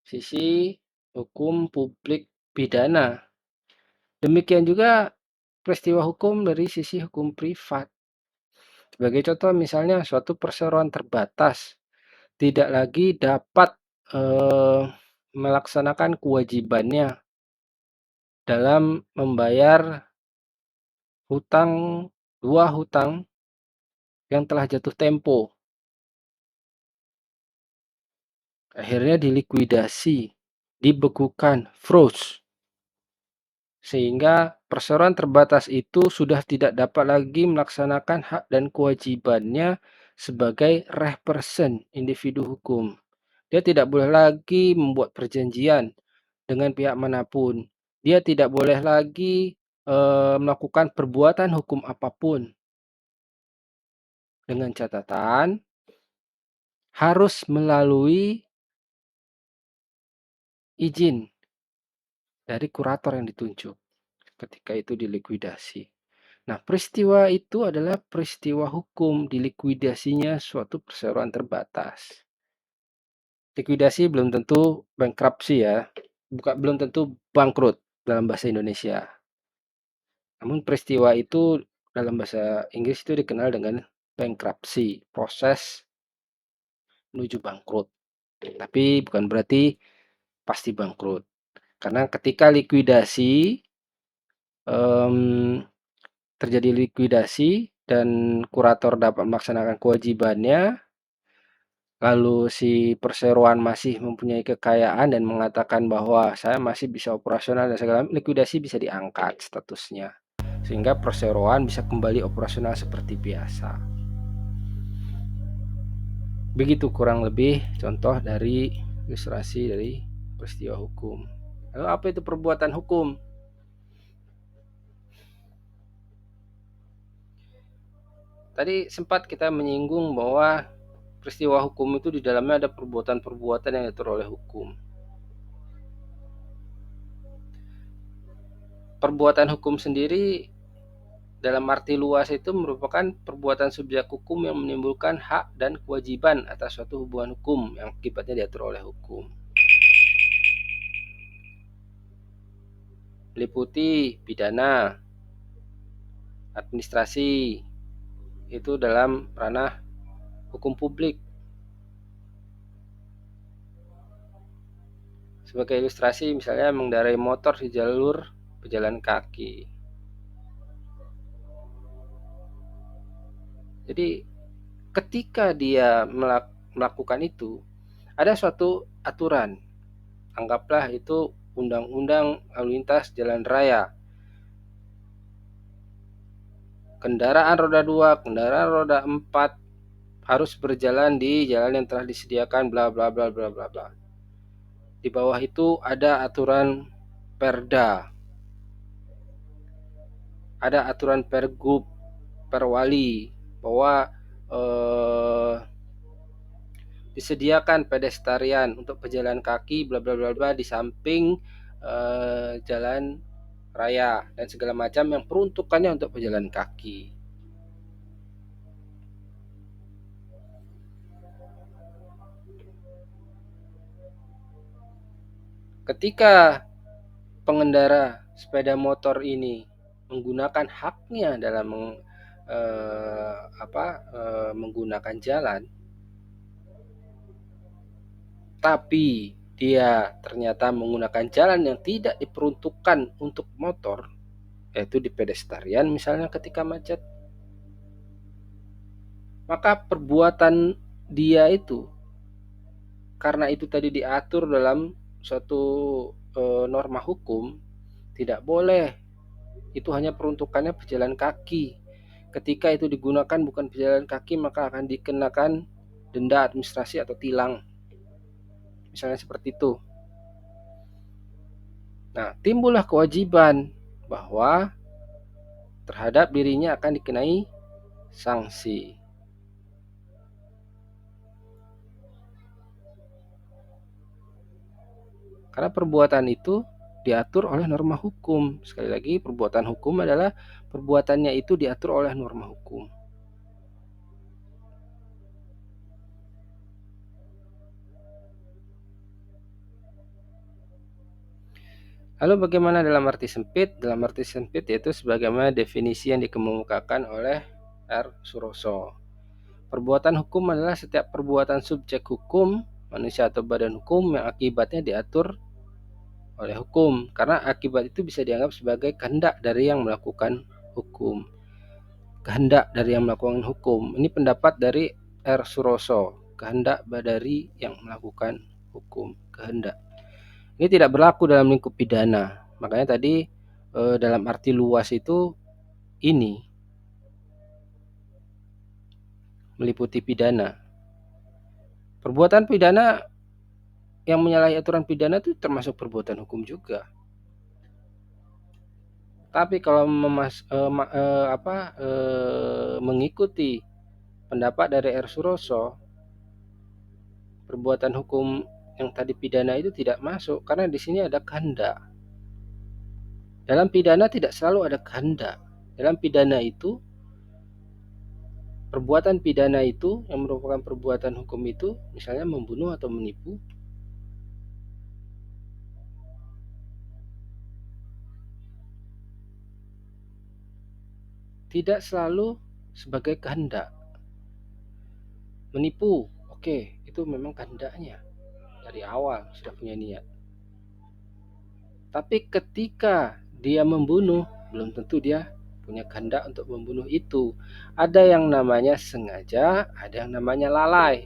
sisi hukum publik pidana. Demikian juga peristiwa hukum dari sisi hukum privat. Sebagai contoh misalnya suatu perseroan terbatas tidak lagi dapat melaksanakan kewajibannya dalam membayar hutang, dua hutang yang telah jatuh tempo. Akhirnya dilikuidasi, dibekukan, froze. Sehingga perseroan terbatas itu sudah tidak dapat lagi melaksanakan hak dan kewajibannya sebagai reh person, individu hukum. Dia tidak boleh lagi membuat perjanjian dengan pihak manapun. Dia tidak boleh lagi melakukan perbuatan hukum apapun. Dengan catatan harus melalui izin dari kurator yang ditunjuk ketika itu dilikuidasi. Nah, peristiwa itu adalah peristiwa hukum dilikuidasinya suatu perseroan terbatas. Likuidasi belum tentu bankruptcy ya, belum tentu bangkrut dalam bahasa Indonesia. Namun peristiwa itu dalam bahasa Inggris itu dikenal dengan bankruptcy, proses menuju bangkrut. Tapi bukan berarti pasti bangkrut. Karena ketika likuidasi terjadi likuidasi dan kurator dapat melaksanakan kewajibannya, lalu si perseroan masih mempunyai kekayaan dan mengatakan bahwa saya masih bisa operasional dan segala macam, likuidasi bisa diangkat statusnya. Sehingga perseroan bisa kembali operasional seperti biasa. Begitu kurang lebih contoh dari ilustrasi dari peristiwa hukum. Lalu apa itu perbuatan hukum? Tadi sempat kita menyinggung bahwa peristiwa hukum itu di dalamnya ada perbuatan-perbuatan yang diatur oleh hukum. perbuatan hukum sendiri dalam arti luas itu merupakan perbuatan subjek hukum yang menimbulkan hak dan kewajiban atas suatu hubungan hukum yang akibatnya diatur oleh hukum. Meliputi pidana, administrasi, itu dalam ranah hukum publik. Sebagai ilustrasi, misalnya mengendarai motor di jalur pejalan kaki. Jadi ketika dia melakukan itu, ada suatu aturan. Anggaplah itu undang-undang lalu lintas jalan raya. Kendaraan roda 2, kendaraan roda 4 harus berjalan di jalan yang telah disediakan bla bla bla bla bla bla. Di bawah itu ada aturan Perda. Ada aturan Pergub, Perwali bahwa disediakan pedestrian untuk pejalan kaki bla bla bla bla di samping jalan raya dan segala macam yang peruntukannya untuk pejalan kaki. Ketika pengendara sepeda motor ini menggunakan haknya dalam menggunakan jalan, tapi dia ternyata menggunakan jalan yang tidak diperuntukkan untuk motor, yaitu di pedestrian misalnya ketika macet, maka perbuatan dia itu, karena itu tadi diatur dalam suatu norma hukum, tidak boleh. Itu hanya peruntukannya pejalan kaki. Ketika itu digunakan bukan pejalan kaki, maka akan dikenakan denda administrasi atau tilang. Misalnya seperti itu. Nah, timbullah kewajiban bahwa terhadap dirinya akan dikenai sanksi. Karena perbuatan itu diatur oleh norma hukum. Sekali lagi, perbuatan hukum adalah perbuatannya itu diatur oleh norma hukum. Lalu bagaimana dalam arti sempit? Dalam arti sempit yaitu sebagaimana definisi yang dikemukakan oleh R. Suroso. Perbuatan hukum adalah setiap perbuatan subjek hukum, manusia atau badan hukum yang akibatnya diatur oleh hukum. Karena akibat itu bisa dianggap sebagai kehendak dari yang melakukan hukum. Kehendak dari yang melakukan hukum. Ini pendapat dari R. Suroso. Kehendak dari yang melakukan hukum. Kehendak. Ini tidak berlaku dalam lingkup pidana. Makanya tadi dalam arti luas itu ini meliputi pidana. Perbuatan pidana yang menyalahi aturan pidana itu termasuk perbuatan hukum juga. Tapi kalau mengikuti pendapat dari R. Suroso, perbuatan hukum yang tadi pidana itu tidak masuk karena di sini ada kehendak. Dalam pidana tidak selalu ada kehendak. Dalam pidana itu, perbuatan pidana itu yang merupakan perbuatan hukum itu, misalnya membunuh atau menipu, tidak selalu sebagai kehendak. Menipu, oke, itu memang kehendaknya dari awal sudah punya niat. Tapi ketika dia membunuh, belum tentu dia punya kehendak untuk membunuh itu. Ada yang namanya sengaja, ada yang namanya lalai,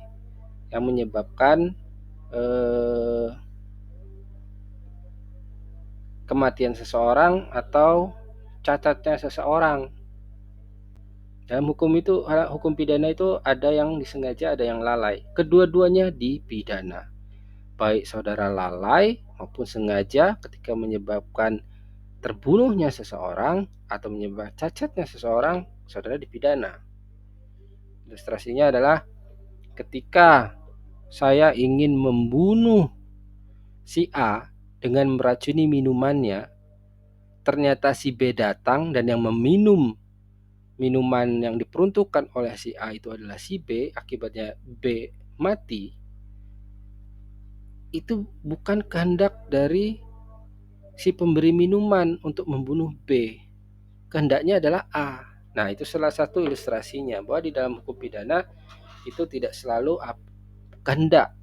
yang menyebabkan kematian seseorang atau cacatnya seseorang. Dalam hukum itu, hukum pidana itu ada yang disengaja, ada yang lalai. Kedua-duanya dipidana. Baik saudara lalai maupun sengaja ketika menyebabkan terbunuhnya seseorang atau menyebabkan cacatnya seseorang, saudara dipidana. Ilustrasinya adalah ketika saya ingin membunuh si A dengan meracuni minumannya, ternyata si B datang dan yang meminum minuman yang diperuntukkan oleh si A itu adalah si B, akibatnya B mati, itu bukan kehendak dari si pemberi minuman untuk membunuh B. Kehendaknya adalah A. Nah, itu salah satu ilustrasinya bahwa di dalam hukum pidana itu tidak selalu kehendak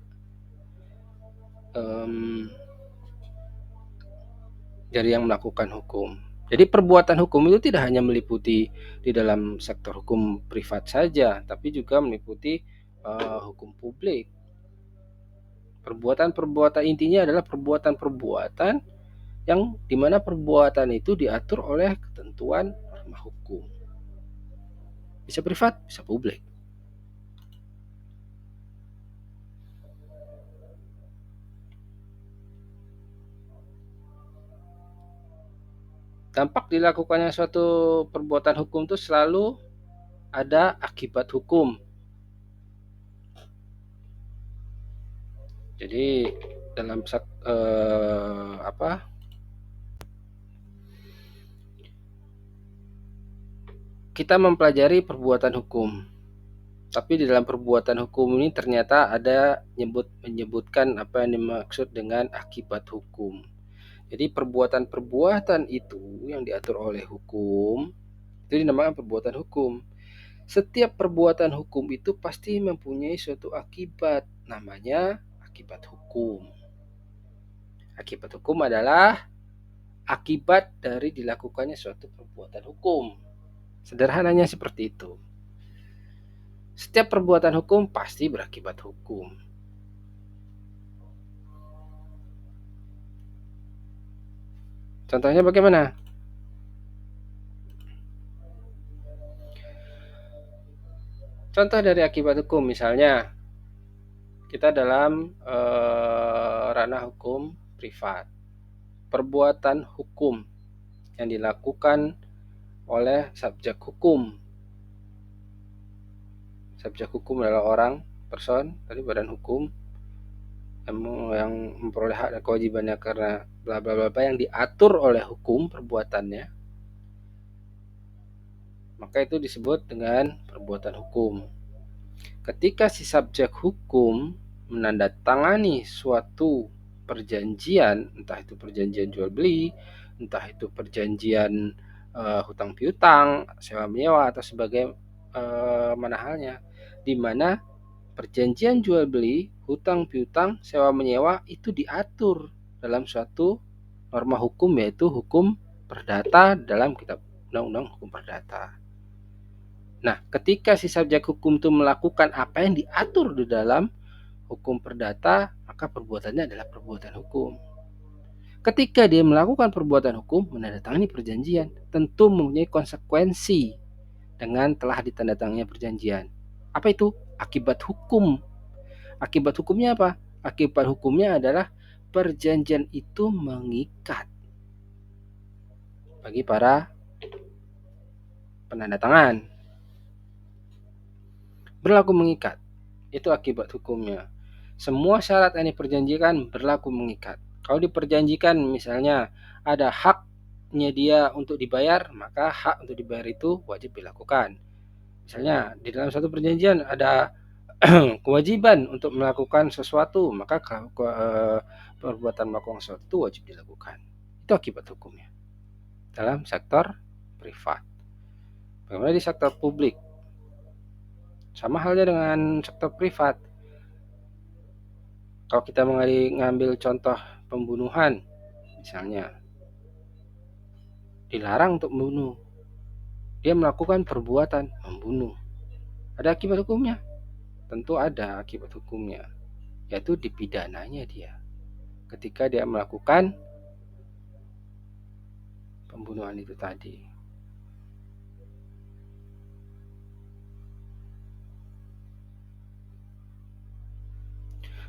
dari yang melakukan hukum. Jadi perbuatan hukum itu tidak hanya meliputi di dalam sektor hukum privat saja, tapi juga meliputi hukum publik. Perbuatan-perbuatan intinya adalah perbuatan-perbuatan yang dimana perbuatan itu diatur oleh ketentuan norma hukum. Bisa privat, bisa publik. Dampak dilakukannya suatu perbuatan hukum itu selalu ada akibat hukum. Jadi dalam kita mempelajari perbuatan hukum, tapi di dalam perbuatan hukum ini ternyata ada menyebutkan apa yang dimaksud dengan akibat hukum. Jadi perbuatan-perbuatan itu yang diatur oleh hukum itu dinamakan perbuatan hukum. Setiap perbuatan hukum itu pasti mempunyai suatu akibat, namanya akibat hukum. Akibat hukum adalah akibat dari dilakukannya suatu perbuatan hukum. Sederhananya seperti itu. Setiap perbuatan hukum pasti berakibat hukum. Contohnya bagaimana? Contoh dari akibat hukum misalnya kita dalam ranah hukum privat. Perbuatan hukum yang dilakukan oleh subjek hukum. Subjek hukum adalah orang, person, dari badan hukum yang memperoleh hak dan kewajibannya karena bla bla bla yang diatur oleh hukum perbuatannya, maka itu disebut dengan perbuatan hukum. Ketika si subjek hukum menandatangani suatu perjanjian, entah itu perjanjian jual beli, entah itu perjanjian hutang piutang, sewa menyewa atau sebagai mana halnya, di mana perjanjian jual beli, hutang piutang, sewa menyewa itu diatur dalam suatu norma hukum, yaitu hukum perdata dalam kitab undang-undang hukum perdata. Nah, ketika si subjek hukum itu melakukan apa yang diatur di dalam hukum perdata, maka perbuatannya adalah perbuatan hukum. Ketika dia melakukan perbuatan hukum, menandatangani perjanjian, tentu mempunyai konsekuensi dengan telah ditandatangani perjanjian. Apa itu? Akibat hukum. Akibat hukumnya apa? Akibat hukumnya adalah perjanjian itu mengikat bagi para penandatangan. Berlaku mengikat. Itu akibat hukumnya. Semua syarat yang diperjanjikan berlaku mengikat. Kalau diperjanjikan misalnya ada haknya dia untuk dibayar, maka hak untuk dibayar itu wajib dilakukan. Misalnya di dalam satu perjanjian ada kewajiban untuk melakukan sesuatu, maka perbuatan melakukan sesuatu itu wajib dilakukan. Itu akibat hukumnya dalam sektor privat. Bagaimana di sektor publik? Sama halnya dengan sektor privat. Kalau kita mengambil contoh pembunuhan, misalnya, dilarang untuk membunuh. Dia melakukan perbuatan membunuh. Ada akibat hukumnya? Tentu ada akibat hukumnya, yaitu dipidananya dia ketika dia melakukan pembunuhan itu tadi.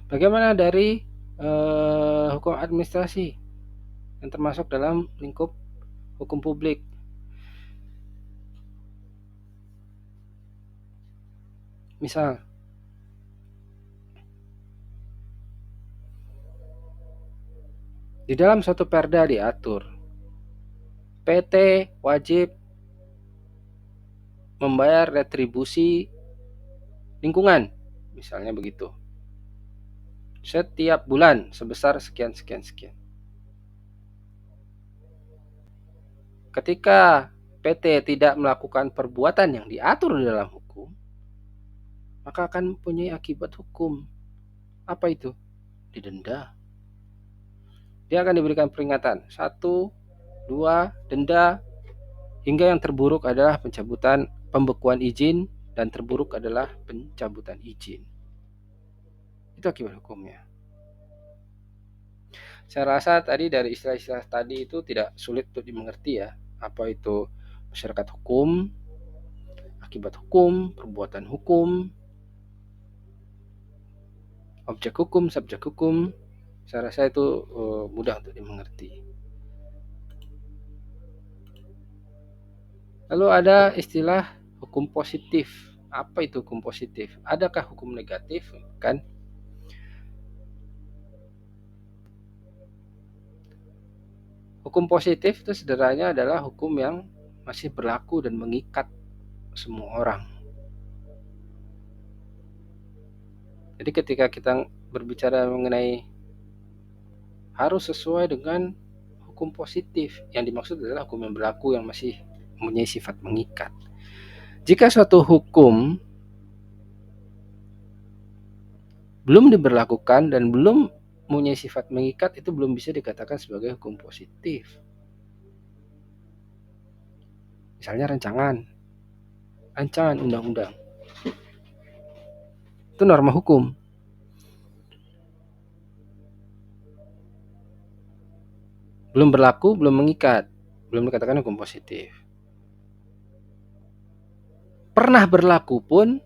Bagaimana dari hukum administrasi yang termasuk dalam lingkup hukum publik? Misal, di dalam suatu perda diatur PT wajib membayar retribusi lingkungan, misalnya begitu, setiap bulan sebesar sekian sekian sekian. Ketika PT tidak melakukan perbuatan yang diatur di dalam hukum, maka akan mempunyai akibat hukum. Apa itu? Didenda. Dia akan diberikan peringatan. 1, 2, denda, hingga yang terburuk adalah pembekuan izin, dan terburuk adalah pencabutan izin. Itu akibat hukumnya. Saya rasa tadi dari istilah-istilah tadi itu tidak sulit untuk dimengerti ya. Apa itu masyarakat hukum, akibat hukum, perbuatan hukum, objek hukum, subjek hukum. Saya rasa itu mudah untuk dimengerti. Lalu ada istilah hukum positif. Apa itu hukum positif? Adakah hukum negatif? Kan? Hukum positif itu sederhananya adalah hukum yang masih berlaku dan mengikat semua orang. Jadi ketika kita berbicara mengenai harus sesuai dengan hukum positif, yang dimaksud adalah hukum yang berlaku yang masih mempunyai sifat mengikat. Jika suatu hukum belum diberlakukan dan belum mempunyai sifat mengikat, itu belum bisa dikatakan sebagai hukum positif. Misalnya rancangan undang-undang. Itu norma hukum. Belum berlaku, belum mengikat, belum dikatakan hukum positif. Pernah berlaku pun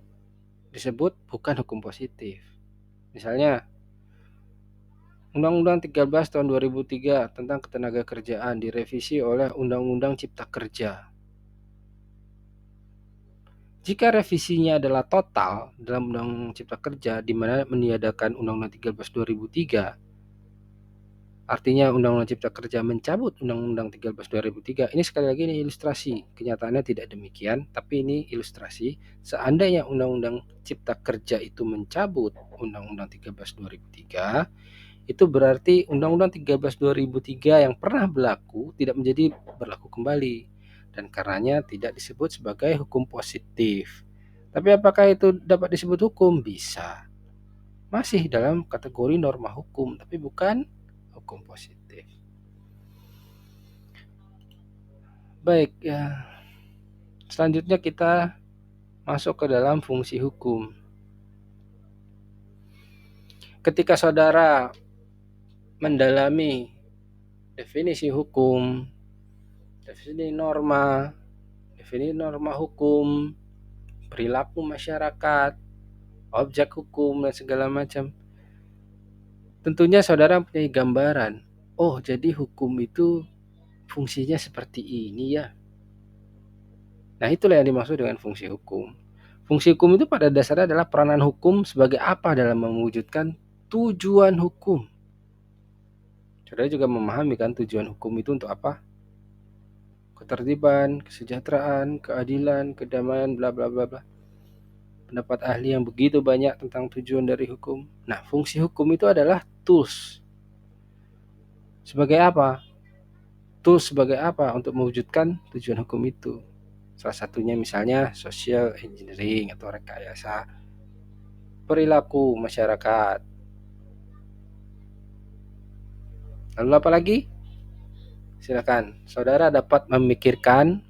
disebut bukan hukum positif. Misalnya Undang-Undang 13 tahun 2003 tentang ketenagakerjaan direvisi oleh Undang-Undang Cipta Kerja. Jika revisinya adalah total dalam Undang-Undang Cipta Kerja di mana meniadakan Undang-Undang 13 2003, artinya Undang-Undang Cipta Kerja mencabut Undang-Undang 13 2003. Ini sekali lagi ini ilustrasi. Kenyataannya tidak demikian, tapi ini ilustrasi. Seandainya Undang-Undang Cipta Kerja itu mencabut Undang-Undang 13 2003, itu berarti Undang-Undang 13 2003 yang pernah berlaku tidak menjadi berlaku kembali, dan karenanya tidak disebut sebagai hukum positif. Tapi apakah itu dapat disebut hukum? Bisa. Masih dalam kategori norma hukum, tapi bukan hukum positif. Baik, ya. Selanjutnya kita masuk ke dalam fungsi hukum. Ketika saudara mendalami definisi hukum, definisi norma hukum, perilaku masyarakat, objek hukum, dan segala macam, tentunya saudara punya gambaran. Oh, jadi hukum itu fungsinya seperti ini ya. Nah, itulah yang dimaksud dengan fungsi hukum. Fungsi hukum itu pada dasarnya adalah peranan hukum sebagai apa dalam mewujudkan tujuan hukum. Saudara juga memahami kan tujuan hukum itu untuk apa? Ketertiban, kesejahteraan, keadilan, kedamaian, bla bla bla bla. Pendapat ahli yang begitu banyak tentang tujuan dari hukum. Nah, fungsi hukum itu adalah tools. Sebagai apa? Tools sebagai apa untuk mewujudkan tujuan hukum itu? Salah satunya misalnya social engineering atau rekayasa perilaku masyarakat. Lalu apa lagi? Silakan, saudara dapat memikirkan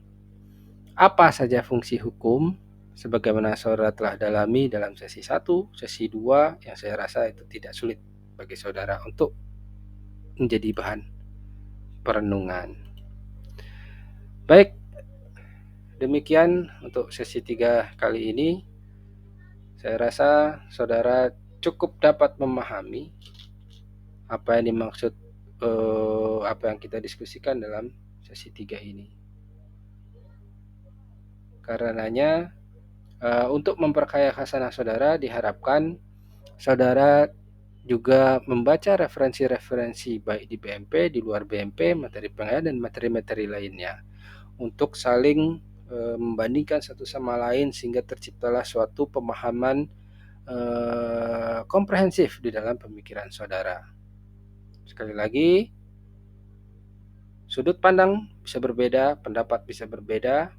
apa saja fungsi hukum sebagaimana saudara telah dalami dalam sesi 1, sesi 2 yang saya rasa itu tidak sulit bagi saudara untuk menjadi bahan perenungan. Baik, demikian untuk sesi 3 kali ini. Saya rasa saudara cukup dapat memahami apa yang dimaksud apa yang kita diskusikan dalam sesi 3 ini. Karenanya untuk memperkaya khasanah saudara diharapkan saudara juga membaca referensi-referensi baik di BMP, di luar BMP, materi pengajaran dan materi-materi lainnya untuk saling membandingkan satu sama lain sehingga terciptalah suatu pemahaman komprehensif di dalam pemikiran saudara. Sekali lagi, sudut pandang bisa berbeda, pendapat bisa berbeda,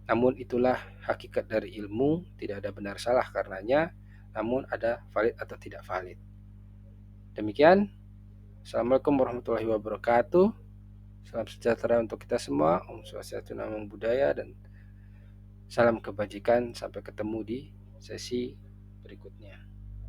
namun itulah hakikat dari ilmu, tidak ada benar salah karenanya, namun ada valid atau tidak valid. Demikian, Assalamualaikum warahmatullahi wabarakatuh. Salam sejahtera untuk kita semua. Om Swastiastu, Namo Buddhaya, dan salam kebajikan. Sampai ketemu di sesi berikutnya.